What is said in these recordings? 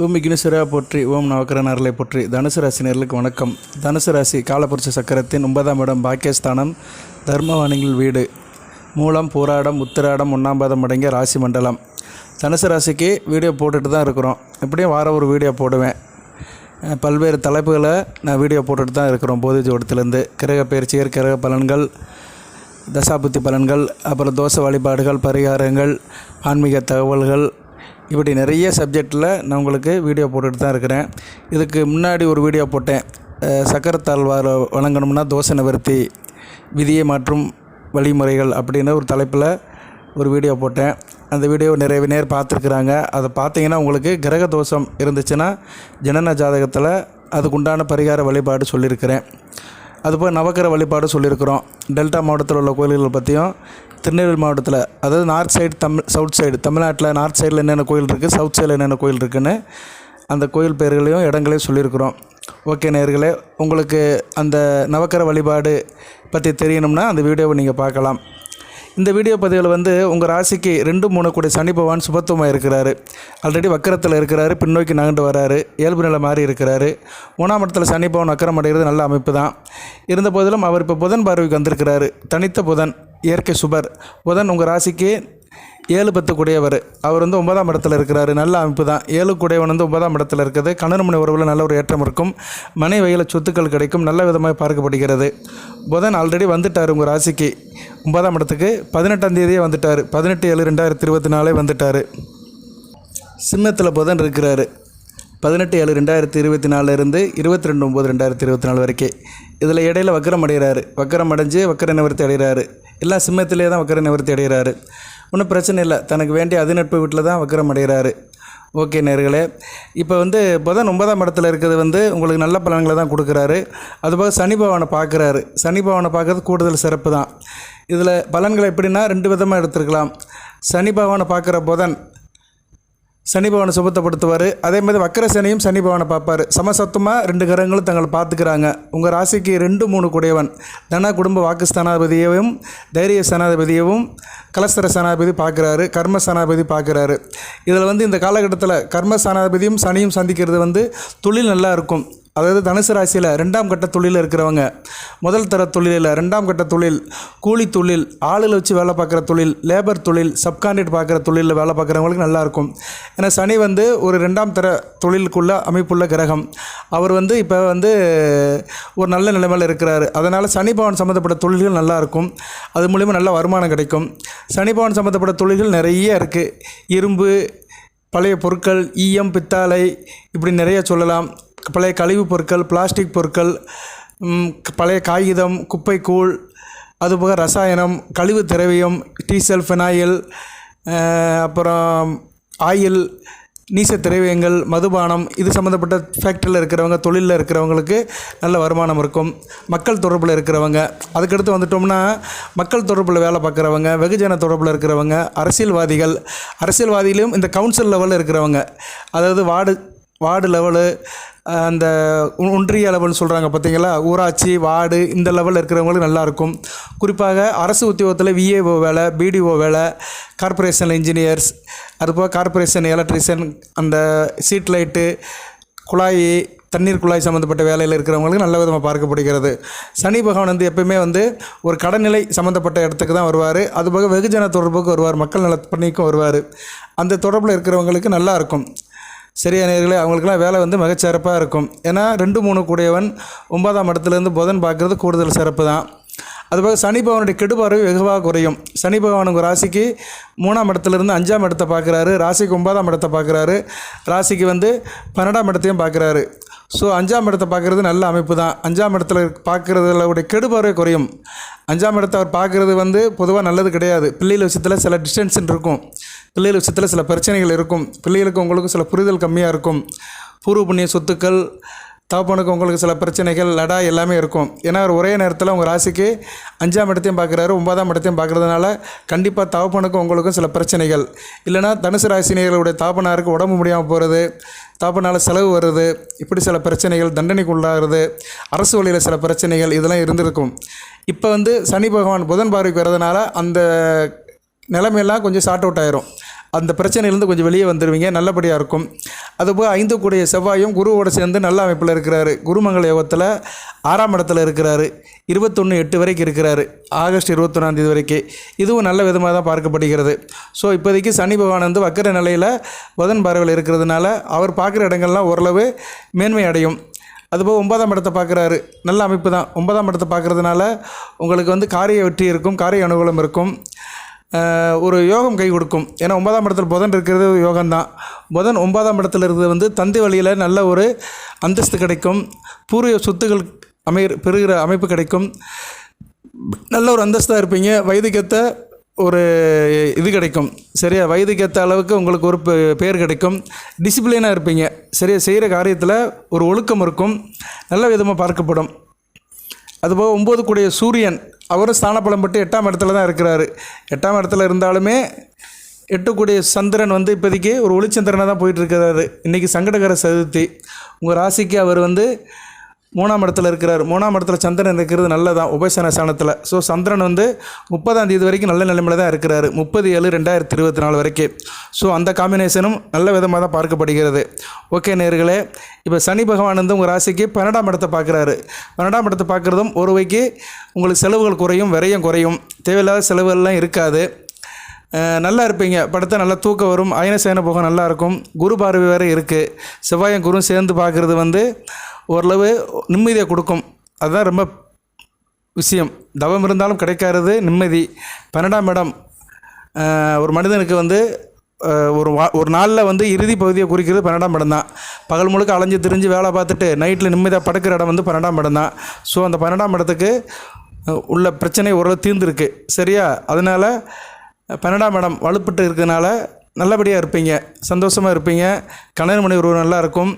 ஓம் விக்னேஸ்வரா போற்றி, ஓம் நவக்கிரகணர்களை போற்றி. தனுசு ராசினியர்களுக்கு வணக்கம். தனுசு ராசி காலபுருஷ சக்கரத்தின் 9ஆம் இடம் பாக்கியஸ்தானம், தர்மவாணிகள் வீடு, மூலம், பூராடம், உத்திராடம், 1ஆம் பாதம் அடங்கிய ராசி மண்டலம். தனுசு ராசிக்கு வீடியோ போட்டுட்டு தான் இருக்கிறோம். எப்படியும் வாரம் ஒரு வீடியோ போடுவேன். பல்வேறு தலைப்புகளை நான் வீடியோ போட்டுட்டு தான் இருக்கிறோம். போதி ஜோடத்துலேருந்து கிரக பயிற்சிகள், கிரக பலன்கள், தசாபுத்தி பலன்கள், அப்புறம் தோசை வழிபாடுகள், பரிகாரங்கள், ஆன்மீக தகவல்கள், இப்படி நிறைய சப்ஜெக்டில் நான் உங்களுக்கு வீடியோ போட்டுட்டு தான் இருக்கிறேன். இதுக்கு முன்னாடி ஒரு வீடியோ போட்டேன். சக்கரத்தால் வழங்கணும்னா தோசை நிவர்த்தி, விதியை மாற்றும் வழிமுறைகள் அப்படின்னு ஒரு தலைப்பில் ஒரு வீடியோ போட்டேன். அந்த வீடியோ நிறைய நேர் பார்த்துருக்குறாங்க. அதை பார்த்தீங்கன்னா உங்களுக்கு கிரக தோஷம் இருந்துச்சுன்னா ஜனன ஜாதகத்தில் அதுக்குண்டான பரிகார வழிபாடு சொல்லியிருக்கிறேன். அதுபோல் நவக்கிர வழிபாடு சொல்லியிருக்கிறோம். டெல்டா மாவட்டத்தில் உள்ள கோயில்கள் பற்றியும், திருநெல்வேலி மாவட்டத்தில், அதாவது நார்த் சைடு, சவுத் சைடு, தமிழ்நாட்டில் நார்த் சைடில் என்னென்ன கோயில் இருக்குது, சவுத் சைடில் என்னென்ன கோயில் இருக்குதுன்னு அந்த கோயில் பெயர்களையும் இடங்களையும் சொல்லியிருக்கிறோம். ஓகே நேயர்களே, உங்களுக்கு அந்த நவக்கிர வழிபாடு பற்றி தெரியணும்னா அந்த வீடியோவை நீங்கள் பார்க்கலாம். இந்த வீடியோ பதிவில் உங்கள் ராசிக்கு 2-3 கூடிய சனி பகவான் சுபத்துவமாக இருக்கிறாரு. ஆல்ரெடி வக்கரத்தில் இருக்கிறாரு, பின்னோக்கி நகண்டு வராரு, இயல்பு நிலை மாறி இருக்கிறாரு. 3ஆம் இடத்துல சனி பகவான் வக்கரம் அடைகிறது நல்ல அமைப்பு தான். இருந்த போதிலும் அவர் இப்போ புதன் பார்வைக்கு வந்திருக்கிறாரு. தனித்த புதன், இயற்கை சுபர் புதன் உங்கள் ராசிக்கு 7-10 கூடியவர். அவர் 9ஆம் இடத்துல இருக்கிறாரு. நல்ல அமைப்பு தான். 7 கூடியவன் 9ஆம் இடத்துல இருக்குது. கணவன் மனை உறவில் நல்ல ஒரு ஏற்றம் இருக்கும். மனை வகையில் சொத்துக்கள் கிடைக்கும். நல்ல விதமாக பார்க்கப்படுகிறது. புதன் ஆல்ரெடி வந்துட்டார் உங்கள் ராசிக்கு 9ஆம் இடத்துக்கு. 18ஆம் தேதியே வந்துட்டார். 18/7/2024 வந்துட்டார். சிம்மத்தில் புதன் இருக்கிறாரு. 18/7/2024 இருந்து 22/9/2024 வரைக்கும். இதில் இடையில வக்கரம் அடைகிறாரு. வக்கரம் அடைஞ்சு வக்கர நிவர்த்தி அடைகிறாரு. எல்லாம் சிம்மத்திலே தான் வக்கர நிவர்த்தி அடைகிறாரு. ஒன்றும் பிரச்சனை இல்லை. தனக்கு வேண்டிய அதிநட்பு வீட்டில் தான் வக்கரம் அடைகிறாரு. ஓகே நேர்களே, இப்போ புதன் 9ஆம் இடத்துல இருக்கிறது உங்களுக்கு நல்ல பலன்களை தான் கொடுக்குறாரு. அதுபோக சனி பகவானை பார்க்குறாரு. சனி பகவானை பார்க்கறது கூடுதல் சிறப்பு தான். இதில் பலன்களை எப்படின்னா 2 விதமாக எடுத்துருக்கலாம். சனி பகவானை பார்க்குற புதன் சனி பகவானை சுபத்தப்படுத்துவார். அதே மாதிரி வக்கர சனியும் சனி பகவானை பார்ப்பார். சமசத்துவமாக 2 கிரகங்களும் தங்களை பார்த்துக்கிறாங்க. உங்கள் ராசிக்கு 2-3 கூடியவன் தன குடும்ப வாக்கு ஸ்தானாதிபதியையும், தைரிய ஸ்தானாதிபதியையும், கலஸ்தர ஸ்தானாதிபதி பார்க்குறாரு. கர்ம ஸ்தானாதிபதி பார்க்குறாரு. இதில் இந்த காலகட்டத்தில் கர்ம ஸ்தானாதிபதியும் சனியும் சந்திக்கிறது தொழில் நல்லா இருக்கும். அதாவது தனுசு ராசியில் 2ஆம் கட்ட தொழிலில் இருக்கிறவங்க, முதல் தர தொழிலில் 2ஆம் கட்ட தொழில், கூலி தொழில், ஆளில் வச்சு வேலை பார்க்குற தொழில், லேபர் தொழில், சப்கான்ட்ராக்ட் பார்க்குற தொழிலில் வேலை பார்க்குறவங்களுக்கு நல்லாயிருக்கும். ஏன்னா சனி ஒரு 2ஆம் தர தொழிலுக்குள்ள அமைப்புள்ள கிரகம். அவர் இப்போ ஒரு நல்ல நிலைமையில் இருக்கிறாரு. அதனால் சனி பகவான் சம்மந்தப்பட்ட தொழில்கள் நல்லாயிருக்கும். அது மூலிமா நல்ல வருமானம் கிடைக்கும். சனி பகவான் சம்மந்தப்பட்ட தொழில்கள் நிறைய இருக்குது. இரும்பு, பழைய பொருட்கள், ஈயம், பித்தாளை, இப்படி நிறைய சொல்லலாம். பழைய கழிவுப் பொருட்கள், பிளாஸ்டிக் பொருட்கள், பழைய காகிதம், குப்பைக்கூழ், அதுபோக ரசாயனம், கழிவு திரவியம், டீசல், ஃபினாயில், அப்புறம் ஆயில், நீச திரவியங்கள், மதுபானம், இது சம்மந்தப்பட்ட ஃபேக்ட்ரியில் இருக்கிறவங்க, தொழிலில் இருக்கிறவங்களுக்கு நல்ல வருமானம் இருக்கும். மக்கள் தொடர்பில் இருக்கிறவங்க, அதுக்கடுத்து வந்துட்டோம்னா மக்கள் தொடர்பில் வேலை பார்க்குறவங்க, வெகுஜன தொடர்பில் இருக்கிறவங்க, அரசியல்வாதியிலும் இந்த கவுன்சில் லெவலில் இருக்கிறவங்க, அதாவது வார்டு லெவலு, அந்த ஒன்றிய லெவல்னு சொல்கிறாங்க பார்த்தீங்களா, ஊராட்சி, வார்டு, இந்த லெவலில் இருக்கிறவங்களுக்கு நல்லாயிருக்கும். குறிப்பாக அரசு உத்தியோகத்தில் விஏஓ வேலை, பிடிஓ வேலை, கார்ப்பரேஷன் இன்ஜினியர்ஸ், அதுபோக கார்ப்பரேஷன் எலக்ட்ரிஷியன், அந்த சீட் லைட்டு, குழாய், தண்ணீர் குழாய் சம்மந்தப்பட்ட வேலையில் இருக்கிறவங்களுக்கு நல்ல விதமாக பார்க்கப்படுகிறது. சனி பகவான் எப்பயுமே ஒரு கடைநிலை சம்மந்தப்பட்ட இடத்துக்கு தான் வருவார். அதுபோக வெகுஜன தொடர்புக்கு வருவார். மக்கள் நல பணிக்கும் வருவார். அந்த தொடர்பில் இருக்கிறவங்களுக்கு நல்லாயிருக்கும். சரியா நேயர்களே, அவங்களுக்குலாம் வேலை மிகச்சிறப்பாக இருக்கும். ஏன்னா 2-3 கூடியவன் 9ஆம் இடத்துலேருந்து புதன் பார்க்குறது கூடுதல் சிறப்பு தான். அதுபோக சனி பகவானுடைய கெடுபார்வை வெகுவாக குறையும். சனி பகவான் உங்கள் ராசிக்கு 3ஆம் இடத்துலேருந்து 5ஆம் இடத்தை பார்க்குறாரு. ராசிக்கு 9ஆம் இடத்தை பார்க்குறாரு. ராசிக்கு 12ஆம் இடத்தையும் பார்க்குறாரு. ஸோ 5ஆம் இடத்தை பார்க்குறது நல்ல அமைப்பு தான். 5ஆம் இடத்துல பார்க்குறதுடைய கெடுபார்வை குறையும். 5ஆம் இடத்தை அவர் பார்க்குறது பொதுவாக நல்லது கிடையாது. பிள்ளைகள் விஷயத்தில் சில டிஸ்டன்ஷன் இருக்கும். பிள்ளைகள் விஷயத்தில் சில பிரச்சனைகள் இருக்கும். பிள்ளைகளுக்கு உங்களுக்கும் சில புரிதல் கம்மியாக இருக்கும். பூர்வ புண்ணிய சொத்துக்கள், தகப்பனுக்கு உங்களுக்கு சில பிரச்சனைகள், லடா எல்லாமே இருக்கும். ஏன்னா அவர் ஒரே நேரத்தில் உங்கள் ராசிக்கு 5ஆம் இடத்தையும் பார்க்குறாரு, 9ஆம் இடத்தையும் பார்க்குறதுனால கண்டிப்பாக தகப்பனுக்கும் உங்களுக்கும் சில பிரச்சனைகள். இல்லைனா தனுசு ராசினியர்களுடைய தகப்பனாருக்கு உடம்பு முடியாமல் போகிறது, தகப்பனால் செலவு வருது, இப்படி சில பிரச்சனைகள், தண்டனைக்கு உள்ளாகிறது, அரசு வழியில் சில பிரச்சனைகள், இதெல்லாம் இருந்திருக்கும். இப்போ சனி பகவான் புதன் பார்வைக்கு வர்றதுனால அந்த நிலைமையெல்லாம் கொஞ்சம் சார்ட் அவுட் ஆயிரும். அந்த பிரச்சனையிலேருந்து கொஞ்சம் வெளியே வந்துடுவீங்க. நல்லபடியாக இருக்கும். அதுபோல் 5 கூடிய செவ்வாயும் குருவோடு சேர்ந்து நல்ல அமைப்பில் இருக்கிறாரு. குருமங்கள யோகத்தில் 6ஆம் இடத்துல இருக்கிறாரு. 21/8 வரைக்கும் இருக்கிறாரு. ஆகஸ்ட் 21ஆம் வரைக்கும். இதுவும் நல்ல விதமாக தான் பார்க்கப்படுகிறது. ஸோ இப்போதைக்கு சனி பகவான் வந்து வக்கர நிலையில் புதன் பார்வையில் இருக்கிறதுனால அவர் பார்க்குற இடங்கள்லாம் ஓரளவு மேன்மை அடையும். அதுபோல் 9ஆம் இடத்தை பார்க்குறாரு. நல்ல அமைப்பு தான். 9ஆம் இடத்தை பார்க்குறதுனால உங்களுக்கு வந்து காரிய வெற்றி இருக்கும், காரிய அனுகூலம் இருக்கும், ஒரு யோகம் கை கொடுக்கும். ஏன்னா 9ஆம் இடத்துல புதன் இருக்கிறது யோகம்தான். புதன் 9ஆம் இடத்துல இருக்கிறது வந்து தந்தை வழியில் நல்ல ஒரு அந்தஸ்து கிடைக்கும், பூர்வீக சொத்துக்கள் பெறுகிற அமைப்பு கிடைக்கும், நல்ல ஒரு அந்தஸ்தாக இருப்பீங்க. வயதுக்கேற்ற ஒரு இது கிடைக்கும். சரியா, வயதுக்கேற்ற அளவுக்கு உங்களுக்கு ஒரு பேர் கிடைக்கும். டிசிப்ளினாக இருப்பீங்க. சரியா, செய்கிற காரியத்தில் ஒரு ஒழுக்கம் இருக்கும், நல்ல விதமாக பார்க்கப்படும். அதுபோக 9 கூடிய சூரியன் அவரும் ஸ்தானப்பலம் பட்டு 8ஆம் இடத்துல தான் இருக்கிறாரு. 8ஆம் இடத்துல இருந்தாலுமே 8 கூடிய சந்திரன் வந்து இப்போதைக்கு ஒரு ஒளிச்சந்திரனாக தான் போயிட்டுருக்கிறாரு. இன்றைக்கி சங்கடகர சதுர்த்தி. உங்கள் ராசிக்கு அவர் வந்து 3ஆம் இடத்துல இருக்கிறார். 3ஆம் இடத்துல சந்திரன் இருக்கிறது நல்லதான், உபசன ஸ்தானத்தில். ஸோ சந்திரன் வந்து 30ஆம் தேதி வரைக்கும் நல்ல நிலைமையில் தான் இருக்கிறாரு, 30/7/2024 வரைக்கும். ஸோ அந்த காம்பினேஷனும் நல்ல விதமாக தான் பார்க்கப்படுகிறது. ஓகே நேயர்களே, இப்போ சனி பகவான் வந்து உங்கள் ராசிக்கு 12ஆம் இடத்தை பார்க்குறாரு. 12ஆம் இடத்தை பார்க்குறதும் ஒரு வகைக்கு உங்களுக்கு செலவுகள் குறையும், விரயம் குறையும், தேவையில்லாத செலவுகள்லாம் இருக்காது. நல்லா இருப்பீங்க. படுத்த நல்லா தூக்கம் வரும், அயன சேன போக நல்லாயிருக்கும். குரு பார்வை வேறு இருக்குது. செவ்வாயும் குரு சேர்ந்து பார்க்குறது வந்து ஓரளவு நிம்மதியை கொடுக்கும். அதுதான் ரொம்ப விஷயம். தவம் இருந்தாலும் கிடைக்காதது நிம்மதி. 12ஆம் இடம் ஒரு மனிதனுக்கு வந்து ஒரு நாளில் வந்து இறுதி பகுதியை குறிக்கிறது 12ஆம் இடம் தான். பகல் முழுக்க அலைஞ்சு திரிஞ்சு வேலை பார்த்துட்டு நைட்டில் நிம்மதியாக படுக்கிற இடம் வந்து 12ஆம் இடம் தான். ஸோ அந்த 12ஆம் இடத்துக்கு உள்ள பிரச்சனை ஓரளவு தீர்ந்துருக்கு. சரியா, அதனால் 12ஆம் இடம் வலுப்பட்டு இருக்கிறதுனால நல்லபடியாக இருப்பீங்க, சந்தோஷமாக இருப்பீங்க. கணவன் மனைவி உறவு நல்லா இருக்கும்,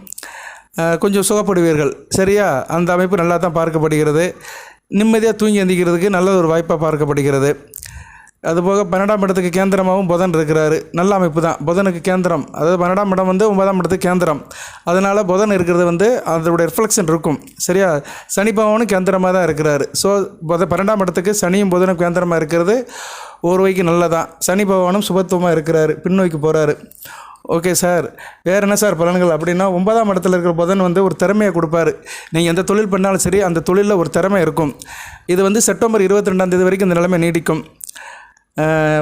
கொஞ்சம் சுகப்படுவீர்கள். சரியா, அந்த அமைப்பு நல்லா தான் பார்க்கப்படுகிறது. நிம்மதியாக தூங்கி எந்திக்கிறதுக்கு நல்ல ஒரு வாய்ப்பாக பார்க்கப்படுகிறது. அதுபோக 12ஆம் இடத்துக்கு கேந்திரமாகவும் புதன் இருக்கிறாரு. நல்ல அமைப்பு தான். புதனுக்கு கேந்திரம், அதாவது 12ஆம் இடம் வந்து 9ஆம் இடத்துக்கு கேந்திரம். அதனால் புதன் இருக்கிறது வந்து அதோடைய ரிஃப்ளெக்ஷன் இருக்கும். சரியா, சனி பகவானும் கேந்திரமாக தான் இருக்கிறாரு. ஸோ 12ஆம் இடத்துக்கு சனியும் புதனும் கேந்திரமாக இருக்கிறது ஒரு வகைக்கு நல்லதான். சனி பகவானும் சுபத்துவமாக இருக்கிறாரு, பின்னோக்கி போகிறாரு. ஓகே சார், வேறு என்ன சார் பலன்கள் அப்படின்னா, 9ஆம் இடத்துல இருக்கிற புதன் வந்து ஒரு திறமையை கொடுப்பாரு. நீங்கள் எந்த தொழில் பண்ணாலும் சரி, அந்த தொழிலில் ஒரு திறமை இருக்கும். இது வந்து செப்டம்பர் 22ஆம் தேதி வரைக்கும் இந்த நிலைமை நீடிக்கும்.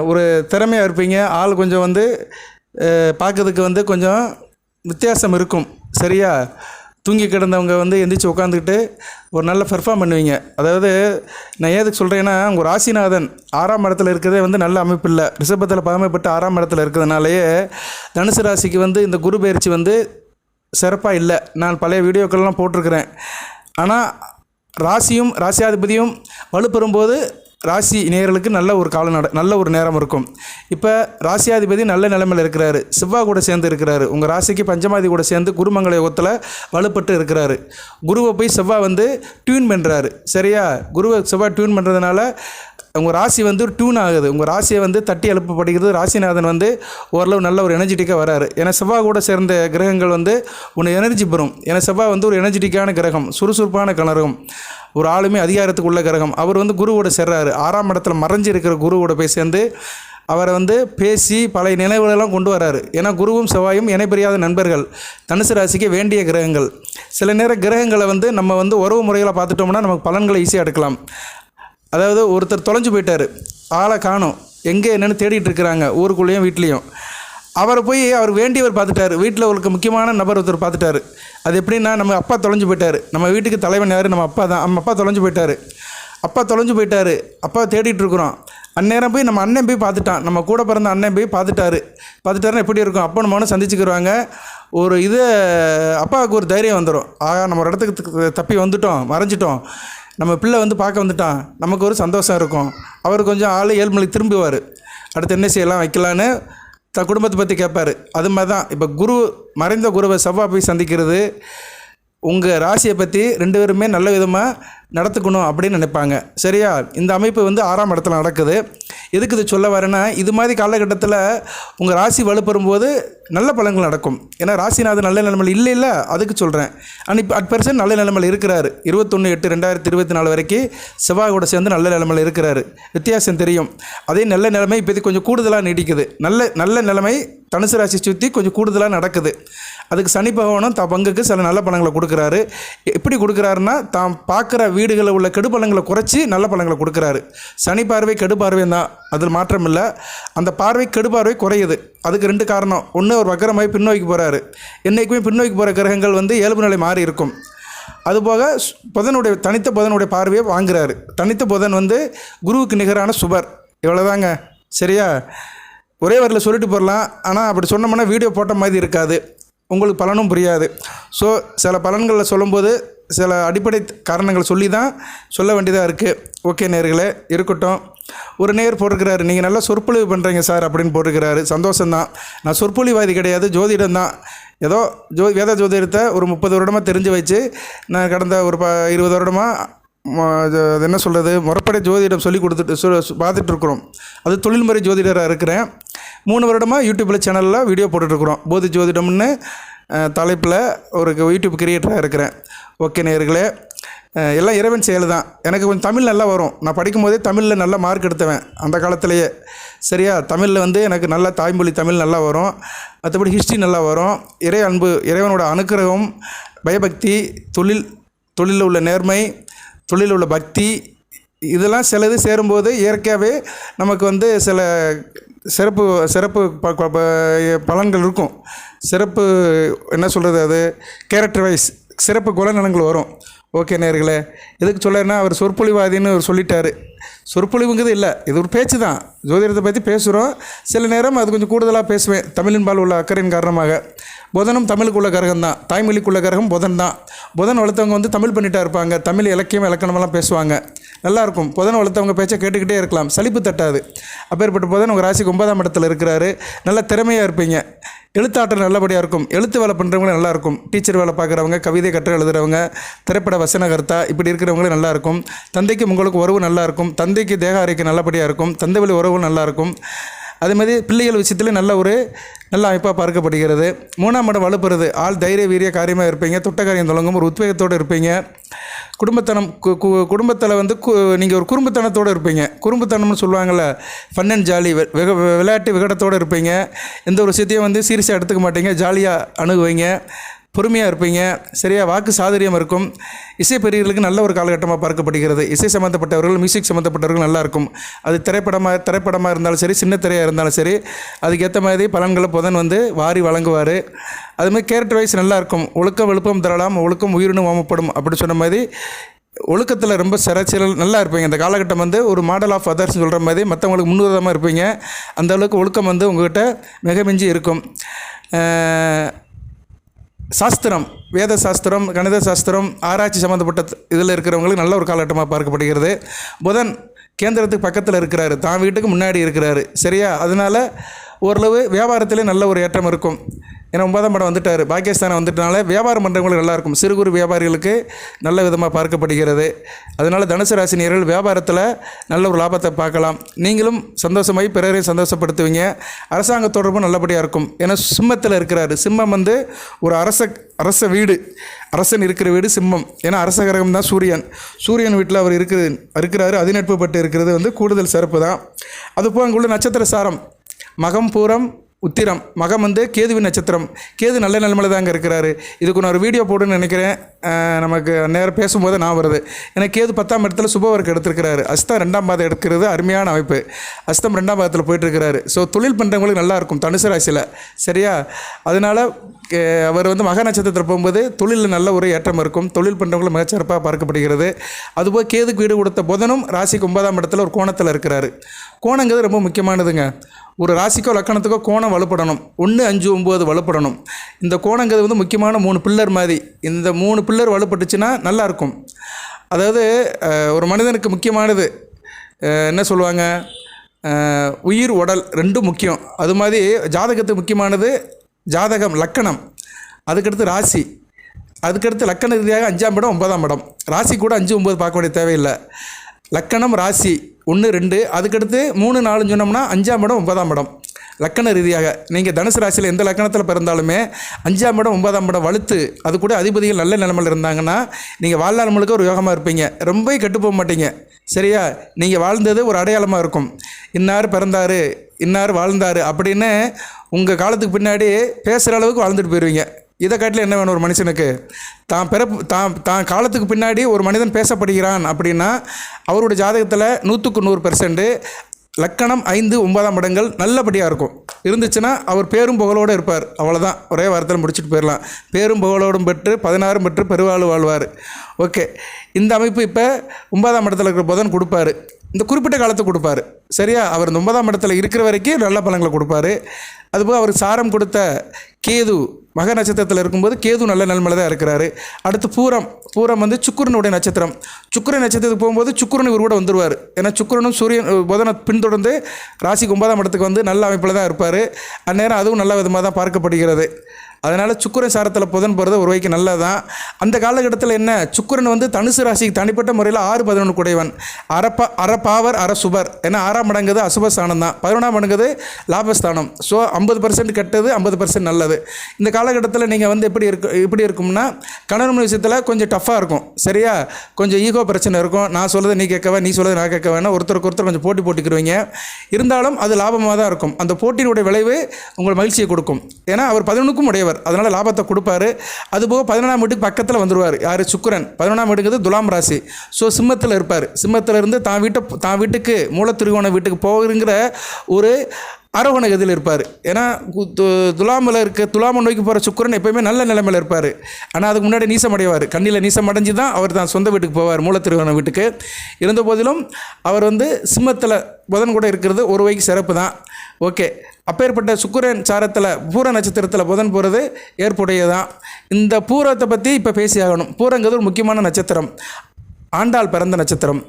ஒரு திறமையாக இருப்பீங்க. ஆள் கொஞ்சம் வந்து பார்க்கறதுக்கு வந்து கொஞ்சம் வித்தியாசம் இருக்கும். சரியா, தூங்கி கிடந்தவங்க வந்து எந்திரிச்சு உட்காந்துக்கிட்டு ஒரு நல்ல பெர்ஃபார்ம் பண்ணுவீங்க. அதாவது நான் ஏதுக்கு சொல்கிறேன்னா, உங்கள் ராசிநாதன் 6ஆம் இடத்துல இருக்கிறதே வந்து நல்ல அமைப்பு இல்லை. ரிஷபத்தில் பகமைப்பட்டு 6ஆம் இடத்துல இருக்கிறதுனாலேயே தனுசு ராசிக்கு வந்து இந்த குரு பயிற்சி வந்து சிறப்பாக இல்லை. நான் பழைய வீடியோக்கள்லாம் போட்டிருக்கிறேன். ஆனால் ராசியும் ராசியாதிபதியும் வலுப்பெறும்போது ராசி நேயர்களுக்கு நல்ல ஒரு நல்ல ஒரு நேரம் இருக்கும். இப்போ ராசியாதிபதி நல்ல நிலைமையில் இருக்கிறாரு, செவ்வாய் கூட சேர்ந்து இருக்கிறாரு. உங்கள் ராசிக்கு பஞ்சமாதி கூட சேர்ந்து குருமங்கள யோகத்தில் வலுப்பட்டு இருக்கிறாரு. குருவை போய் செவ்வாய் வந்து டியூன் பண்ணுறாரு. சரியா, குருவை செவ்வாய் டியூன் பண்ணுறதுனால உங்கள் ராசி வந்து டியூன் ஆகுது. உங்கள் ராசியை வந்து தட்டி எழுப்பப்படுகிறது. ராசிநாதன் வந்து ஓரளவு நல்ல ஒரு எனர்ஜெட்டிக்காக வராரு. ஏன்னா செவ்வாய் கூட சேர்ந்த கிரகங்கள் வந்து ஒன்று எனர்ஜி பெறும். ஏன்னா செவ்வாய் வந்து ஒரு எனர்ஜெட்டிக்கான கிரகம், சுறுசுறுப்பான கிரகம், ஒரு ஆளுமே அதிகாரத்துக்கு உள்ள கிரகம். அவர் வந்து குருவோட சேர்றாரு. 6ஆம் இடத்துல மறைஞ்சி இருக்கிற குருவோட போய் சேர்ந்து அவரை வந்து பேசி பழைய நினைவுகளெல்லாம் கொண்டு வராரு. ஏன்னா குருவும் செவ்வாயும் இணைபிரியாத நண்பர்கள், தனுசு ராசிக்கு வேண்டிய கிரகங்கள். சில நேர கிரகங்களை வந்து நம்ம வந்து உறவு முறைகளை பார்த்துட்டோம்னா நமக்கு பலன்களை ஈஸியாக எடுக்கலாம். அதாவது ஒருத்தர் தொலைஞ்சு போயிட்டார், ஆளை காணும், எங்கே என்னென்னு தேடிட்டு இருக்கிறாங்க ஊருக்குள்ளேயும் வீட்லேயும். அவரை போய் அவர் வேண்டியவர் பார்த்துட்டார். வீட்டில் ஒரு முக்கியமான நபர் ஒருத்தர் பார்த்துட்டாரு. அது எப்படின்னா, நம்ம அப்பா தொலைஞ்சு போயிட்டார். நம்ம வீட்டுக்கு தலைவன் யார்? நம்ம அப்பா தான். நம்ம அப்பா தொலைஞ்சு போயிட்டார். அப்பா தேடிட்டு இருக்கிறோம். அந்நேரம் போய் நம்ம அண்ணன் போய் பார்த்துட்டான். நம்ம கூட பிறந்த அண்ணன் போய் பார்த்துட்டாருன்னா எப்படி இருக்கும்? அப்பா நம்ம சந்திச்சுக்கிடுவாங்க. ஒரு இது அப்பாவுக்கு ஒரு தைரியம் வந்துடும். நம்ம ஒரு இடத்துக்கு தப்பி வந்துட்டோம், மறைஞ்சிட்டோம், நம்ம பிள்ளை வந்து பார்க்க வந்துட்டான், நமக்கு ஒரு சந்தோஷம் இருக்கும். அவர் கொஞ்சம் ஆள் 7 மணிக்கு திரும்புவார். அடுத்து என்ன செய்யலாம் வைக்கலான்னு குடும்பத்தை பற்றி கேட்பார். அது மாதிரி தான் இப்போ மறைந்த குருவை செவ்வாய் போய் சந்திக்கிறது உங்கள் ராசியை பற்றி 2 பேருமே நல்ல விதமாக நடத்துக்கணும் அப்படின்னு நினைப்பாங்க. சரியா, இந்த அமைப்பு வந்து 6ஆம் இடத்துல நடக்குது. எதுக்கு இது சொல்ல வரேன்னா, இது மாதிரி காலகட்டத்தில் உங்கள் ராசி வலுப்பெறும்போது நல்ல பலன்கள் நடக்கும். ஏன்னா ராசிநாதன் நல்ல நிலைமையில் இல்லை, அதுக்கு சொல்கிறேன். ஆனால் இப்போ அட் நல்ல நிலைமையில் இருக்கிறாரு. 21/8/2024 வரைக்கும் செவ்வாய் கூட சேர்ந்து நல்ல நிலைமையில் இருக்கிறாரு. வித்தியாசம் தெரியும். அதே நல்ல நிலைமை இப்போதைக்கு கொஞ்சம் கூடுதலாக நீடிக்குது. நல்ல நிலைமை தனுசு ராசி சுற்றி கொஞ்சம் கூடுதலாக நடக்குது. அதுக்கு சனி பகவானும் தான் பங்குக்கு சில நல்ல பலன்களை கொடுக்குறாரு. எப்படி கொடுக்குறாருன்னா, தான் பார்க்குற வீடுகளில் உள்ள கெடு பலன்களை குறைச்சி நல்ல பலன்களை கொடுக்குறாரு. சனி பார்வை கெடு பார்வை தான், அதில் மாற்றம் இல்லை. அந்த பார்வை கெடு பார்வை குறையுது. அதுக்கு 2 காரணம். ஒன்று, ஒரு வக்கரமாகி பின்னோக்கி போகிறாரு. என்றைக்குமே பின்னோக்கி போகிற கிரகங்கள் வந்து இயல்பு நிலை மாறி இருக்கும். அதுபோக புதனுடைய தனித்த புதனுடைய பார்வையை வாங்குறாரு. தனித்த புதன் வந்து குருவுக்கு நிகரான சுபர். இவ்வளோதாங்க, சரியா? ஒரே வரியில் சொல்லிட்டு போடலாம். ஆனால் அப்படி சொன்னோம்னா வீடியோ போட்ட மாதிரி இருக்காது, உங்களுக்கு பலனும் புரியாது. ஸோ சில பலன்களில் சொல்லும்போது சில அடிப்படை காரணங்கள் சொல்லி தான் சொல்ல வேண்டியதாக இருக்குது. ஓகே நேயர்களே, இருக்கட்டும். ஒரு நேயர் போட்டிருக்கிறாரு, நீங்கள் நல்லா சொற்பொழிவு பண்ணுறீங்க சார் அப்படின்னு போட்டிருக்கிறாரு. சந்தோஷம்தான். நான் சொற்பொழிவாதி கிடையாது, ஜோதிடம் தான். ஏதோ வேத ஜோதிடத்தை ஒரு 30 வருடமாக தெரிஞ்சு வச்சு நான் கடந்த ஒரு 20 வருடமாக அது என்ன சொல்கிறது, முறைப்படை ஜோதிடம் சொல்லி கொடுத்துட்டு பார்த்துட்ருக்குறோம். அது தொழில்முறை ஜோதிடராக இருக்கிறேன். 3 வருடமாக யூடியூப்பில் சேனலில் வீடியோ போட்டுட்ருக்குறோம். போதி ஜோதிடம்னு தலைப்பில் ஒரு யூடியூப் கிரியேட்டராக இருக்கிறேன். ஓகே நேயர்களே, எல்லாம் இறைவன் செயல் தான். எனக்கு கொஞ்சம் தமிழ் நல்லா வரும். நான் படிக்கும்போதே தமிழில் நல்ல மார்க் எடுத்தவன் அந்த காலத்திலேயே, சரியா? தமிழில் வந்து எனக்கு நல்ல தாய்மொழி தமிழ் நல்லா வரும். மற்றபடி ஹிஸ்ட்ரி நல்லா வரும். இறை அன்பு, இறைவனோட அனுக்கிரகம், பயபக்தி, தொழிலில் உள்ள நேர்மை, தொழிலில் உள்ள பக்தி, இதெல்லாம் சிலது சேரும்போது இயற்கையாகவே நமக்கு வந்து சில சிறப்பு பலன்கள் இருக்கும். சிறப்பு என்ன சொல்கிறது, அது கேரக்டர் வைஸ் சிறப்பு குணநலங்கள் வரும். ஓகே நேயர்களே, எதுக்கு சொல்லேன்னா, அவர் சொற்பொழிவாதின்னு அவர் சொல்லிட்டார். சொற்பொழிவுங்கிறது இல்லை, இது ஒரு பேச்சு தான். ஜோதிடத்தை பற்றி பேசுகிறோம். சில நேரம் அது கொஞ்சம் கூடுதலாக பேசுவேன், தமிழின்பால் உள்ள அக்கறையின் காரணமாக. புதனும் தமிழுக்குள்ள கிரகம் தான், தாய்மொழிக்குள்ள கிரகம் புதன் தான். புதன் வளர்த்தவங்க வந்து தமிழ் பண்ணிட்டா இருப்பாங்க, தமிழ் இலக்கியம் இலக்கணமெல்லாம் பேசுவாங்க, நல்லாயிருக்கும். புதன் வளர்த்தவங்க பேச்சை கேட்டுக்கிட்டே இருக்கலாம், சலிப்பு தட்டாது. அப்பேற்பட்ட புதன் உங்கள் ராசிக்கு 9ஆம் இடத்துல இருக்கிறாரு. நல்ல திறமையாக இருப்பீங்க, எழுத்தாற்றல் நல்லபடியாக இருக்கும். எழுத்து வேலை பண்ணுறவங்களும் நல்லாயிருக்கும். டீச்சர் வேலை பார்க்குறவங்க, கவிதை கற்று எழுதுகிறவங்க, திரைப்பட வசனகர்த்தா இப்படி இருக்கிறவங்களும் நல்லாயிருக்கும். தந்தைக்கு உங்களுக்கு உறவு நல்லாயிருக்கும். தந்தைக்கு தேக ஆரோக்கியம் நல்லபடியாக இருக்கும். தந்தை வழி உறவு நல்லாயிருக்கும். அதேமாதிரி பிள்ளைகள் விஷயத்தில் நல்ல அமைப்பாக பார்க்கப்படுகிறது. 3ஆம் இடம் வலுப்புறது. ஆள் தைரிய வீரிய காரியமாக இருப்பீங்க. தொட்டக்காரியம் தொடங்கும். ஒரு உத்வேகத்தோடு இருப்பீங்க. குடும்பத்தில் வந்து நீங்கள் ஒரு குறும்புத்தனத்தோடு இருப்பீங்க. குறும்புத்தனம்னு சொல்லுவாங்கள்ல, ஃபன் அண்ட் ஜாலி, விளையாட்டு விகடத்தோடு இருப்பீங்க. எந்த ஒரு விஷயத்தையும் வந்து சீரியஸாக எடுத்துக்க மாட்டீங்க, ஜாலியாக அணுகுவீங்க, பொறுமையாக இருப்பீங்க, சரியா? வாக்கு சாதுரியம் இருக்கும். இசை பெரியவர்களுக்கு நல்ல ஒரு காலகட்டமாக பார்க்கப்படுகிறது. இசை சம்மந்தப்பட்டவர்கள், மியூசிக் சம்மந்தப்பட்டவர்கள் நல்லாயிருக்கும். அது திரைப்படமாக இருந்தாலும் சரி, சின்ன திரையாக இருந்தாலும் சரி, அதுக்கேற்ற மாதிரி பலன்களை புதன் வந்து வாரி வழங்குவார். அதுமாதிரி கேரக்டர் வைஸ் நல்லாயிருக்கும். ஒழுக்கம் விழுப்பம் தரலாம், ஒழுக்கம் உயிரினும் ஓமப்படும் அப்படி சொன்ன மாதிரி ஒழுக்கத்தில் ரொம்ப சிறச்சிறல் நல்லா இருப்பீங்க. இந்த காலகட்டம் வந்து ஒரு மாடல் ஆஃப் அதர்ஸ் சொல்கிற மாதிரி மற்றவங்களுக்கு முன்னுதாரணமாக இருப்பீங்க. அந்தளவுக்கு ஒழுக்கம் வந்து உங்கள்கிட்ட மிகமிஞ்சி இருக்கும். சாஸ்திரம், வேத சாஸ்திரம், கணித சாஸ்திரம், ஆராய்ச்சி சம்மந்தப்பட்ட இதில் இருக்கிறவங்களுக்கு நல்ல ஒரு காலகட்டமாக பார்க்கப்படுகிறது. புதன் கேந்திரத்துக்கு பக்கத்தில் இருக்கிறாரு, தான் வீட்டுக்கு முன்னாடி இருக்கிறாரு, சரியா? அதனால் ஓரளவு வியாபாரத்திலே நல்ல ஒரு ஏற்றம் இருக்கும். ஏன்னா 9ஆம் இடம் வந்துட்டார், பாகிஸ்தானை வந்துட்டனால வியாபாரம் பண்ணுறவங்களுக்கு நல்லாயிருக்கும். சிறு குறு வியாபாரிகளுக்கு நல்ல விதமாக பார்க்கப்படுகிறது. அதனால் தனுசு ராசி நேயர்கள் வியாபாரத்தில் நல்ல ஒரு லாபத்தை பார்க்கலாம். நீங்களும் சந்தோஷமாகி பிறரையும் சந்தோஷப்படுத்துவீங்க. அரசாங்க தொடர்பும் நல்லபடியாக இருக்கும். ஏன்னா சிம்மத்தில் இருக்கிறாரு. சிம்மம் வந்து ஒரு அரச வீடு, அரசன் இருக்கிற வீடு சிம்மம். ஏன்னா அரச கிரகம் தான் சூரியன் வீட்டில் அவர் இருக்கிறாரு. அதிநட்பு பட்டு இருக்கிறது வந்து கூடுதல் சிறப்பு தான். அதுபோல் அங்குள்ள நட்சத்திர சாரம் மகம், பூரம், உத்திரம். மகம் வந்து கேதுவின் நட்சத்திரம். கேது நல்ல நிலைமையில தாங்க இருக்கிறாரு. இதுக்கு நான் ஒரு வீடியோ போடுன்னு நினைக்கிறேன், நமக்கு நேரம் பேசும்போது நான் வருது. ஏன்னா கேது 10ஆம் இடத்துல சுபவர்க்கு எடுத்திருக்கிறாரு. அஸ்தம் 2ஆம் பாதம் எடுக்கிறது அருமையான அமைப்பு. அஸ்தம் 2ஆம் பாதத்தில் போயிட்டுருக்கிறாரு. ஸோ தொழில் பண்ணுறவங்களுக்கு நல்லாயிருக்கும் தனுசு ராசியில், சரியா? அதனால் அவர் வந்து மக நட்சத்திரத்தில் போகும்போது தொழிலில் நல்ல ஒரு ஏற்றம் இருக்கும். தொழில் பண்ணுறவங்களும் மிகச்சிறப்பாக பார்க்கப்படுகிறது. அதுபோல் கேதுக்கு வீடு கொடுத்த புதனும் ராசிக்கு 9ஆம் இடத்துல ஒரு கோணத்தில் இருக்கிறாரு. கோணங்கிறது ரொம்ப முக்கியமானதுங்க. ஒரு ராசிக்கோ லக்கணத்துக்கோ கோணம் வலுப்படணும். 1, 5, 9 வலுப்படணும். இந்த கோணங்கிறது வந்து முக்கியமான 3 பில்லர் மாதிரி. இந்த 3 பில்லர் வலுப்பட்டுச்சுன்னா நல்லாயிருக்கும். அதாவது ஒரு மனிதனுக்கு முக்கியமானது என்ன சொல்லுவாங்க, உயிர் உடல் ரெண்டும் முக்கியம். அது மாதிரி ஜாதகத்துக்கு முக்கியமானது ஜாதகம், லக்கணம், அதுக்கடுத்து ராசி, அதுக்கடுத்து லக்கண ரீதியாக 5ஆம் இடம் 9ஆம் இடம். ராசி கூட 5, 9 பார்க்க வேண்டிய தேவையில்லை. லக்கணம், ராசி 1, 2, அதுக்கடுத்து 3, 4 சொன்னோம்னா 5ஆம் இடம் 9ஆம் இடம். லக்கண ரீதியாக நீங்கள் தனுசு ராசியில் எந்த லக்கணத்தில் பிறந்தாலுமே 5ஆம் இடம் 9ஆம் இடம் வலுத்து அது கூட அதிபதிகள் நல்ல நிலைமையில் இருந்தாங்கன்னா நீங்கள் வாழ்நாள் முழுக்க ஒரு யோகமாக இருப்பீங்க. ரொம்ப கெட்டு போக மாட்டீங்க. சரியா? நீங்கள் வாழ்ந்தது ஒரு அடையாளமாக இருக்கும். இன்னார் பிறந்தார், இன்னார் வாழ்ந்தார் அப்படின்னு உங்கள் காலத்துக்கு பின்னாடி பேசுகிற அளவுக்கு வாழ்ந்துட்டு போயிடுவீங்க. இதை காட்டில் என்ன வேணும் ஒரு மனுஷனுக்கு? தான் காலத்துக்கு பின்னாடி ஒரு மனிதன் பேசப்படுகிறான் அப்படின்னா அவருடைய ஜாதகத்தில் 100க்கு 100% லக்கணம் 5 9ஆம் இடங்கள் நல்லபடியாக இருக்கும். இருந்துச்சுன்னா அவர் பேரும் புகழோடு இருப்பார். அவ்வளோதான், ஒரே வாரத்தில் முடிச்சுட்டு போயிடலாம். பேரும் புகழோடும் பெற்று 16 பெற்று பெருவாழ்வு வாழ்வார். ஓகே, இந்த அமைப்பு இப்போ 9ஆம் இடத்துல இருக்கிற புதன் கொடுப்பாரு. இந்த குறிப்பிட்ட காலத்தை கொடுப்பாரு. சரியா? அவர் இந்த 9ஆம் இடத்துல இருக்கிற வரைக்கும் நல்ல பலன்களை கொடுப்பாரு. அதுபோல் அவர் சாரம் கொடுத்த கேது மக நட்சத்திரத்தில் இருக்கும்போது கேது நல்ல நிலைமையில தான் இருக்கிறாரு. அடுத்து பூரம் வந்து சுக்கிரனுடைய நட்சத்திரம். சுக்கிரன் நட்சத்திரத்துக்கு போகும்போது சுக்கிரன் இவர் கூட வந்துடுவார். ஏன்னா சுக்கிரனும் சூரியன் புதனை பின்தொடர்ந்து ராசிக்கு 9ஆம் இடத்துக்கு வந்து நல்ல அமைப்பில் தான் இருப்பார். அந்நேரம் அதுவும் நல்ல விதமாக தான் பார்க்கப்படுகிறது. அதனால் சுக்கிரன் சாரத்தில் புதன் போகிறது ஒரு வகைக்கு நல்லதான். அந்த காலகட்டத்தில் என்ன, சுக்கிரன் வந்து தனுசு ராசிக்கு தனிப்பட்ட முறையில் 6-11 குடைவன், அறப்பாவர் அரசுபர். ஏன்னா 6ஆம் இடங்குது அசுபஸ்தானம் தான், 11ஆம் இடங்குது லாபஸ்தானம். ஸோ 50% கெட்டது, 50% நல்லது. இந்த காலகட்டத்தில் நீங்கள் வந்து எப்படி இருக்கும்னா கணவன் விஷயத்தில் கொஞ்சம் டஃப்பாக இருக்கும். சரியா? கொஞ்சம் ஈகோ பிரச்சனை இருக்கும். நான் சொல்கிறத நீ கேட்கவே, நீ சொல்கிறத நான் கேட்க வேணா, ஒருத்தருக்கு ஒருத்தர் கொஞ்சம் போட்டுக்குருவீங்க. இருந்தாலும் அது லாபமாக தான் இருக்கும். அந்த போட்டியினுடைய விளைவு உங்களுக்கு மகிழ்ச்சியை கொடுக்கும். ஏன்னா அவர் 11க்கும் உடையவர், அதனால் லாபத்தை கொடுப்பாரு. அதுபோக 11ஆம் வீட்டுக்கு பக்கத்தில் வந்துடுவார். யார்? சுக்கிரன். 11ஆம் வீட்டுக்கு துலாம் ராசி. ஸோ சிம்மத்தில் இருப்பார். சிம்மத்தில் இருந்து தான் வீட்டுக்கு மூலத்திருகோண வீட்டுக்கு போகிற ஒரு ஆரோகண கதியில் இருப்பார். ஏன்னா துலாமை நோக்கி போகிற சுக்கிரன் எப்போயுமே நல்ல நிலைமையில் இருப்பார். ஆனால் அதுக்கு முன்னாடி நீசம் அடைவார். கண்ணியில் நீசம் அடைஞ்சு தான் அவர் தான் சொந்த வீட்டுக்கு போவார், மூலத்திருகோண வீட்டுக்கு. இருந்த போதிலும் அவர் வந்து சிம்மத்தில் புதன் கூட இருக்கிறது ஒரு வகைக்கு சிறப்பு தான். ஓகே, அப்பேற்பட்ட சுக்கிரன் சாரத்தில் பூர நட்சத்திரத்தில் புதன் போகிறது ஏற்புடையதான். இந்த பூரத்தை பற்றி இப்போ பேசி ஆகணும். பூரங்கிறது ஒரு முக்கியமான நட்சத்திரம், ஆண்டாள் பிறந்த நட்சத்திரம்.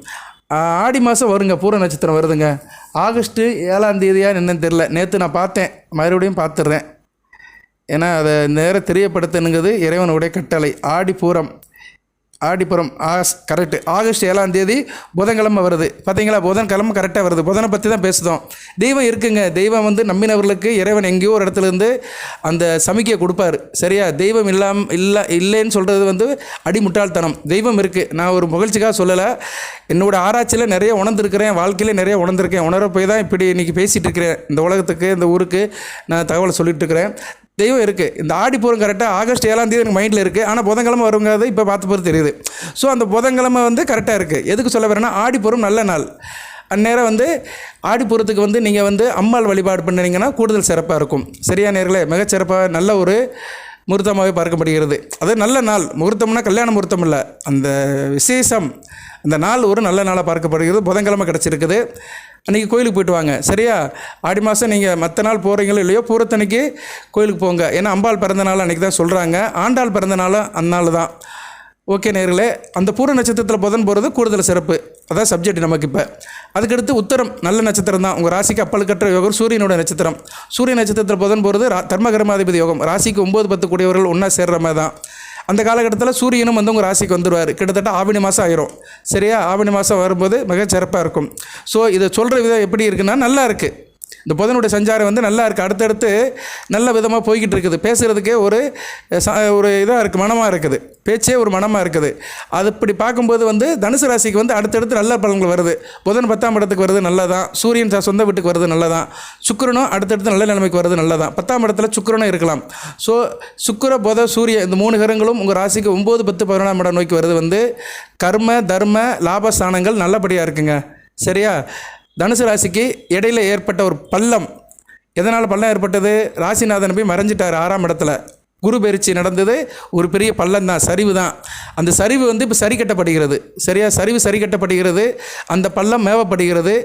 ஆடி மாதம் வருங்க, பூர நட்சத்திரம் வருதுங்க. ஆகஸ்ட்டு 7ஆம் தேதியா என்னன்னு தெரில, நேற்று நான் பார்த்தேன், மறுபடியும் பார்த்துடுறேன். ஏன்னா அதை நேரம் தெரியப்படுத்தணுங்கிறது இறைவனுடைய கட்டளை. ஆடிப்புறம் கரெக்டு, ஆகஸ்ட் 7ஆம் தேதி புதன்கிழமை வருது. பார்த்தீங்களா? புதன்கிழமை கரெக்டாக வருது. புதனை பற்றி தான் பேசுதோம். தெய்வம் இருக்குங்க. தெய்வம் வந்து நம்பினவர்களுக்கு இறைவன் எங்கேயோ ஒரு இடத்துலேருந்து அந்த சமிக்கையை கொடுப்பார். சரியா? தெய்வம் இல்லைன்னு சொல்கிறது வந்து அடிமுட்டாள்தனம். தெய்வம் இருக்குது. நான் ஒரு மகிழ்ச்சிக்காக சொல்லலை, என்னோடய ஆராய்ச்சியில் நிறைய உணர்ந்துருக்கிறேன், வாழ்க்கையில் நிறைய உணர்ந்திருக்கேன். உணர போய் தான் இப்படி இன்றைக்கி பேசிகிட்டு இருக்கிறேன். இந்த உலகத்துக்கு, இந்த ஊருக்கு நான் தகவலை சொல்லிகிட்டு இருக்கிறேன். தெய்வம் இருக்குது. இந்த ஆடிப்பூரம் கரெக்டாக ஆகஸ்ட் 7ஆம் தேதி எனக்கு மைண்டில் இருக்குது. ஆனால் புதன்கிழமை வருங்கிறது இப்போ பார்த்த போது தெரியுது. ஸோ அந்த புதன்கிழமை வந்து கரெக்டாக இருக்குது. எதுக்கு சொல்ல வரேன்னா, ஆடிப்பூரம் நல்ல நாள். அந்நேரம் வந்து ஆடிப்பூரத்துக்கு வந்து நீங்கள் வந்து அம்மாள் வழிபாடு பண்ணினீங்கன்னா கூடுதல் சிறப்பாக இருக்கும். சரியா நேர்களே? மிகச்சிறப்பாக நல்ல ஒரு முகூர்த்தமாகவே பார்க்கப்படுகிறது. அது நல்ல நாள். முகூர்த்தம்னா கல்யாண முகூர்த்தம் இல்லை, அந்த விசேஷம், அந்த நாள் ஒரு நல்ல நாளாக பார்க்கப்படுகிறது. புதன்கிழமை கிடச்சிருக்குது. அன்றைக்கி கோயிலுக்கு போய்ட்டு வாங்க. சரியா? ஆடி மாதம் நீங்கள் மற்ற நாள் போகிறீங்களோ இல்லையோ, பூரத்தன்னைக்கு கோயிலுக்கு போங்க. ஏன்னா அம்பாள் பிறந்த நாள் அன்றைக்கி தான் சொல்கிறாங்க. ஆண்டாள் பிறந்த நாள் அந்நாள் தான். ஓகே நேர்களே, அந்த பூர நட்சத்திரத்தில் புதன் போகிறது கூடுதல் சிறப்பு. அதான் சப்ஜெக்ட் நமக்கு. இப்போ அதுக்கடுத்து உத்தரம் நல்ல நட்சத்திரம் தான். உங்கள் ராசிக்கு அப்பழுக்கற்ற யோகம் சூரியனோட நட்சத்திரம். சூரிய நட்சத்திரத்தில் புதன் போகிறது தர்மகர்மாதிபதி யோகம். ராசிக்கு 9-10 கூடியவர்கள் ஒன்றா சேர்ற மாதிரி தான். அந்த காலகட்டத்தில் சூரியனும் வந்து உங்கள் ராசிக்கு வந்துடுவார். கிட்டத்தட்ட ஆவணி மாதம் ஆயிரும். சரியா? ஆவணி மாதம் வரும்போது மிக சிறப்பாக இருக்கும். ஸோ இதை சொல்கிற விதம் எப்படி இருக்குன்னா, நல்லா இருக்குது. இந்த புதனுடைய சஞ்சாரம் வந்து நல்லா இருக்குது. அடுத்தடுத்து நல்ல விதமாக போய்கிட்டு இருக்குது. பேசுகிறதுக்கே ஒரு இதாக இருக்குது, மனமாக இருக்குது. பேச்சே ஒரு மனமாக இருக்குது. அது இப்படி பார்க்கும்போது வந்து தனுசு ராசிக்கு வந்து அடுத்தடுத்து நல்ல பலன்கள் வருது. புதன் 10ஆம் இடத்துக்கு வருது, நல்லதான். சூரியன் சொந்த வீட்டுக்கு வருது, நல்லதான். சுக்கிரனும் அடுத்தடுத்து நல்ல நிலைமைக்கு வருது, நல்லதான். 10ஆம் இடத்துல சுக்கிரனும் இருக்கலாம். ஸோ சுக்கிர புத சூரிய இந்த 3 கிரகங்களும் உங்கள் ராசிக்கு 9 10 11ஆம் இடம் நோக்கி வருது. வந்து கர்ம தர்ம லாபஸ்தானங்கள் நல்லபடியாக இருக்குங்க. சரியா? தனுசு ராசிக்கு இடையில ஏற்பட்ட ஒரு பள்ளம், எதனால் பள்ளம் ஏற்பட்டது? ராசிநாதன் போய் மறைஞ்சிட்டார் 6ஆம் இடத்துல. குரு பயிற்சி நடந்தது. ஒரு பெரிய பள்ளம் தான், சரிவு தான். அந்த சரிவு வந்து இப்போ சரி கட்டப்படுகிறது. சரியா? சரிவு சரி கட்டப்படுகிறது. அந்த பள்ளம் மேவப்படுகிறது.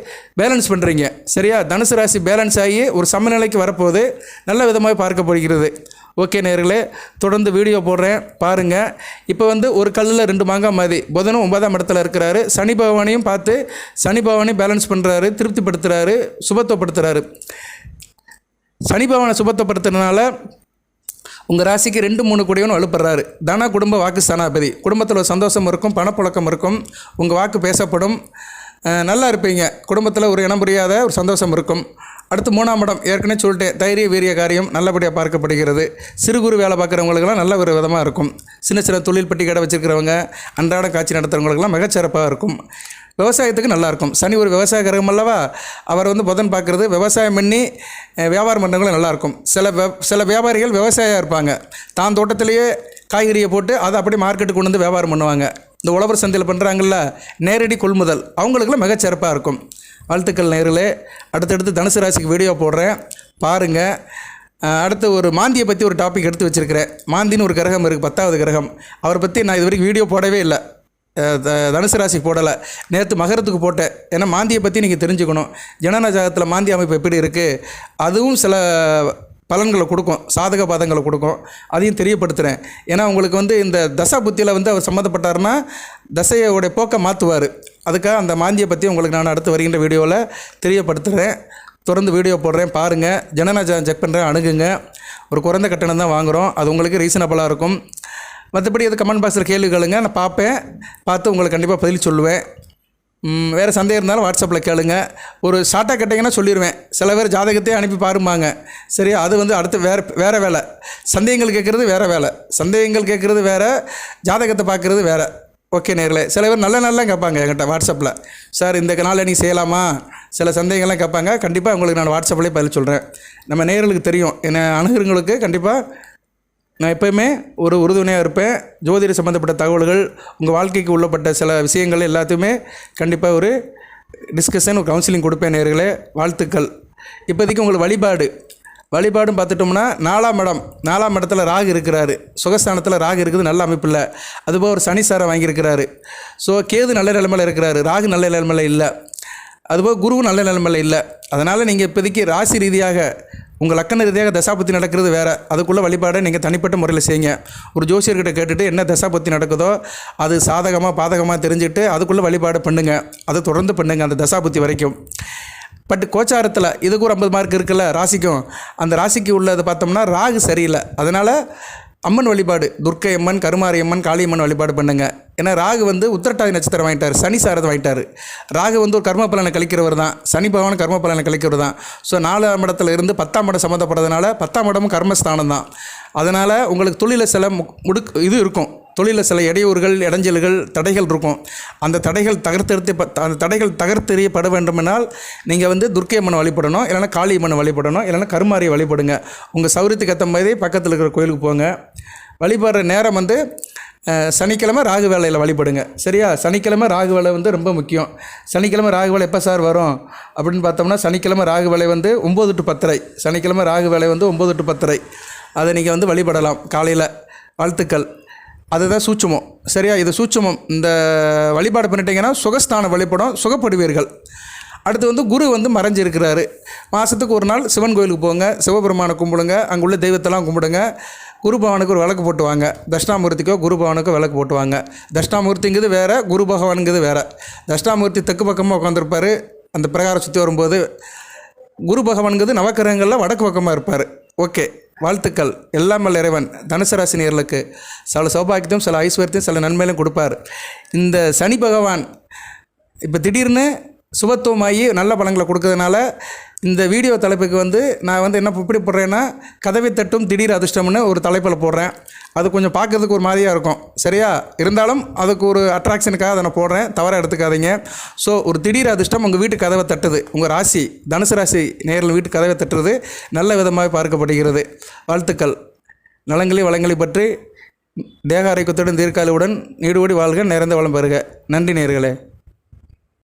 பேலன்ஸ் பண்ணுறீங்க. சரியா? தனுசு ராசி பேலன்ஸ் ஆகி ஒரு சமநிலைக்கு வரப்போகுது. நல்ல விதமாக பார்க்கப்படுகிறது. ஓகே நேர்களே, தொடர்ந்து வீடியோ போடுறேன், பாருங்கள். இப்போ வந்து ஒரு கல்லில் 2 மாங்காய் மாதிரி புதனும் 9ஆம் இடத்துல இருக்கிறாரு. சனி பகவானையும் பார்த்து சனி பகவானையும் பேலன்ஸ் பண்ணுறாரு, திருப்திப்படுத்துகிறாரு, சுபத்துவப்படுத்துகிறாரு. சனி பகவானை சுபத்துவப்படுத்துறதுனால உங்கள் ராசிக்கு 2-3 கூடியவனும் வலுப்படுறாரு. தன குடும்ப வாக்கு ஸ்தானாதிபதி. குடும்பத்தில் ஒரு சந்தோஷம் இருக்கும், பணப்புழக்கம் இருக்கும், உங்கள் வாக்கு பேசப்படும், நல்லா இருப்பீங்க. குடும்பத்தில் ஒரு இனம் புரியாத ஒரு சந்தோஷம் இருக்கும். அடுத்து 3ஆம் இடம் ஏற்கனவே சொல்லிட்டேன், தைரிய வீரிய காரியம் நல்லபடியாக பார்க்கப்படுகிறது. சிறு குறு வேலை பார்க்குறவங்களுக்கெல்லாம் நல்ல ஒரு விதமாக இருக்கும். சின்ன சின்ன தொழில் பெட்டி கடை வச்சுருக்கிறவங்க, அன்றாட காட்சி நடத்துகிறவங்களுக்கெல்லாம் மிகச்சிறப்பாக இருக்கும். விவசாயத்துக்கு நல்லாயிருக்கும். சனி ஒரு விவசாய கிரகம் அல்லவா, அவர் வந்து புதன் பார்க்குறது விவசாயம் பண்ணி வியாபாரம் பண்ணுறவங்களும் நல்லாயிருக்கும். சில வியாபாரிகள் விவசாயியாக இருப்பாங்க, தான் தோட்டத்திலேயே காய்கறியை போட்டு அதை அப்படியே மார்க்கெட்டுக்கு கொண்டு வந்து வியாபாரம் பண்ணுவாங்க. இந்த உழவர் சந்தையில் பண்ணுறாங்கல்ல நேரடி கொள்முதல், அவங்களுக்கெல்லாம் மிகச்சிறப்பாக இருக்கும். வாழ்த்துக்கள் நேர்களே. அடுத்தடுத்து தனுசு ராசிக்கு வீடியோ போடுறேன், பாருங்கள். அடுத்து ஒரு மாந்தியை பற்றி ஒரு டாபிக் எடுத்து வச்சுருக்கிறேன். மாந்தின்னு ஒரு கிரகம் இருக்குது, 10வது கிரகம். அவரை பற்றி நான் இது வரைக்கும் வீடியோ போடவே இல்லை, தனுசு ராசிக்கு போடலை. நேற்று மகரத்துக்கு போட்டேன். ஏன்னா மாந்தியை பற்றி நீங்கள் தெரிஞ்சுக்கணும். ஜனன ஜாதகத்தில் மாந்தி அமைப்பு எப்படி இருக்குது, அதுவும் சில பலன்களை கொடுக்கும், சாதக பாதங்களை கொடுக்கும், அதையும் தெரியப்படுத்துகிறேன். ஏன்னா உங்களுக்கு வந்து இந்த தசா புத்தியில் வந்து அவர் சம்மந்தப்பட்டார்னா தசையோடைய போக்கை மாற்றுவார். அதுக்காக அந்த மாந்தியை பற்றி உங்களுக்கு நான் அடுத்து வருகின்ற வீடியோவில் தெரியப்படுத்துகிறேன். தொடர்ந்து வீடியோ போடுறேன், பாருங்கள். ஜனன ஜாதகம் செக் பண்ணுறேன், அணுகுங்க. ஒரு குறைந்த கட்டணம் தான் வாங்குகிறோம், அது உங்களுக்கு ரீசனபிளாக இருக்கும். மற்றபடி அது கமெண்ட் பாக்ஸில் கேள்விகளுங்க, நான் பார்ப்பேன், பார்த்து உங்களுக்கு கண்டிப்பாக பதில் சொல்லுவேன். வேறு சந்தேகம் இருந்தாலும் வாட்ஸ்அப்பில் கேளுங்க. ஒரு ஷார்ட்டாக கேட்டிங்கன்னா சொல்லிடுவேன். சில பேர் ஜாதகத்தையே அனுப்பி பாருமாங்க, சரியா? அது வந்து அடுத்து வேறு வேலை. சந்தேகங்கள் கேட்குறது வேறு வேலை, சந்தேகங்கள் கேட்குறது வேறு, ஜாதகத்தை பார்க்குறது வேறு. ஓகே நேர்களே. சில பேர் நல்ல கேட்பாங்க என்கிட்ட வாட்ஸ்அப்பில், சார் இந்த நாளில் நீ செய்யலாமா, சில சந்தேகங்கள்லாம் கேட்பாங்க. கண்டிப்பாக உங்களுக்கு நான் வாட்ஸ்அப்லேயே பதில் சொல்கிறேன். நம்ம நேயர்களுக்கு தெரியும், என்னை அணுகிறவங்களுக்கு கண்டிப்பாக நான் எப்போயுமே ஒரு உறுதுணையாக இருப்பேன். ஜோதிட சம்மந்தப்பட்ட தகவல்கள், உங்கள் வாழ்க்கைக்கு உள்ளப்பட்ட சில விஷயங்கள் எல்லாத்தையுமே கண்டிப்பாக ஒரு டிஸ்கஷன், ஒரு கவுன்சிலிங் கொடுப்பேன் நேர்களே. வாழ்த்துக்கள். இப்போதைக்கு உங்களுக்கு வழிபாடும் பார்த்துட்டோம்னா 4ஆம் இடத்துல ராகு இருக்கிறாரு, சுகஸ்தானத்தில் ராகு இருக்குது, நல்ல அமைப்பு இல்லை. அதுபோல் ஒரு சனி சாரை வாங்கியிருக்கிறாரு. ஸோ கேது நல்ல நிலைமையில் இருக்கிறாரு, ராகு நல்ல நிலைமையில் இல்லை. அதுபோல் குருவும் நல்ல நிலைமையில் இல்லை. அதனால் நீங்கள் இப்போதைக்கு ராசி ரீதியாக உங்கள் லக்கண ரீதியாக தசாபுத்தி நடக்கிறது வேறு, அதுக்குள்ளே வழிபாடை நீங்கள் தனிப்பட்ட முறையில் செய்யுங்க. ஒரு ஜோசியர்கிட்ட கேட்டுட்டு என்ன தசாபுத்தி நடக்குதோ அது சாதகமாக பாதகமாக தெரிஞ்சுட்டு அதுக்குள்ளே வழிபாடு பண்ணுங்கள். அதை தொடர்ந்து பண்ணுங்கள் அந்த தசாபுத்தி வரைக்கும். பட் கோச்சாரத்தில் இதுக்கு ஒரு 50 மார்க் இருக்குல்ல ராசிக்கும், அந்த ராசிக்கு உள்ளதை பார்த்தோம்னா ராகு சரியில்லை. அதனால் அம்மன் வழிபாடு, துர்க்கை அம்மன், கருமாரி அம்மன், காளியம்மன் வழிபாடு பண்ணுங்க. ஏன்னா ராகு வந்து உத்திரட்டாதி நட்சத்திரம் வாங்கிட்டார், சனி சாரதை வாங்கிட்டார். ராகு வந்து ஒரு கர்ம பலனை கழிக்கிறவர் தான், சனி பகவான் கர்ம பலனை கழிக்கிறவர் தான். ஸோ 4ஆம் இடத்துல இருந்து 10ஆம் இடம் சம்மந்தப்படுறதுனால 10ஆம் இடமும் கர்மஸ்தானம் தான். அதனால் உங்களுக்கு தொழிலில் சில இது இருக்கும், தொழிலில் சில இடையூறுகள், இடைஞ்சல்கள், தடைகள் இருக்கும். அந்த தடைகள் தகர்த்தெறியப்பட வேண்டுமென்றால் நீங்கள் வந்து துர்க்கை அம்மன் வழிபடணும், இல்லைனா காளி அம்மன் வழிபடணும், இல்லைனா கருமாரியை வழிபடுங்க. உங்கள் சௌரியத்துக்கு ஏற்ற மாதிரி பக்கத்தில் இருக்கிற கோயிலுக்கு போங்க. வழிபடுற நேரம் வந்து சனிக்கிழமை ராகு வேலையில் வழிபடுங்க, சரியா? சனிக்கிழமை ராகு வேலை வந்து ரொம்ப முக்கியம். சனிக்கிழமை ராகு வேலை எப்போ சார் வரும் அப்படின்னு பார்த்தோம்னா, சனிக்கிழமை ராகு வேலை வந்து 9 to 10:30. சனிக்கிழமை ராகு வேலை வந்து 9 to 10:30. அதை நீங்கள் வந்து வழிபடலாம் காலையில். வாழ்த்துக்கள். அதுதான் சூட்சுமம், சரியா? இது சூட்சுமம். இந்த வழிபாடு பண்ணிட்டீங்கன்னா சுகஸ்தான வழிபடம், சுகப்படுவீர்கள். அடுத்து வந்து குரு வந்து மறைஞ்சிருக்கிறாரு. மாதத்துக்கு ஒரு நாள் சிவன் கோயிலுக்கு போங்க, சிவபெருமானை கும்பிடுங்க, அங்கே உள்ள தெய்வத்தெல்லாம் கும்பிடுங்க. குரு பகவானுக்கு ஒரு விளக்கு போட்டு வாங்க. தட்சிணாமூர்த்திக்கோ குரு பகவானுக்கோ விளக்கு போட்டு வாங்க. தட்சிணாமூர்த்திங்கிறது வேறு, குரு பகவானுங்கிறது வேறு. தட்சிணாமூர்த்தி தெற்கு பக்கமாக உட்காந்துருப்பார், அந்த பிரகாரம் சுற்றி வரும்போது. குரு பகவானுங்கிறது நவக்கிரகங்களில் வடக்கு பக்கமாக இருப்பார். ஓகே, வாழ்த்துக்கள். எல்லாம் வல்ல இறைவன் தனுசு ராசி நேயர்களுக்கு சில சௌபாகியத்தையும் சில ஐஸ்வர்யத்தையும் சில நன்மையிலும் கொடுப்பார். இந்த சனி பகவான் இப்போ திடீர்னு சுபத்துவமாகி நல்ல பலன்களை கொடுக்கறதுனால இந்த வீடியோ தலைப்புக்கு வந்து நான் வந்து என்ன இப்படி போடுறேன்னா, கதவை தட்டும் திடீர் அதிர்ஷ்டம்னு ஒரு தலைப்பில் போடுறேன். அது கொஞ்சம் பார்க்கறதுக்கு ஒரு மாதிரியாக இருக்கும், சரியா? இருந்தாலும் அதுக்கு ஒரு அட்ராக்ஷனுக்காக அதை நான் போடுறேன், தவறாக எடுத்துக்காதீங்க. ஸோ ஒரு திடீர் அதிர்ஷ்டம் உங்கள் வீட்டு கதவை தட்டுது. உங்கள் ராசி தனுசு ராசி நேரில் வீட்டு கதவை தட்டுறது நல்ல விதமாக பார்க்கப்படுகிறது. வாழ்த்துக்கள். நலங்களை வளங்களை பற்றி தேக ஆரோக்கியத்துடன் தீர்க்காலுடன் நீடுபடி வாழ்க, நிறைந்த வளம் பெறுக. நன்றி நேயர்களே.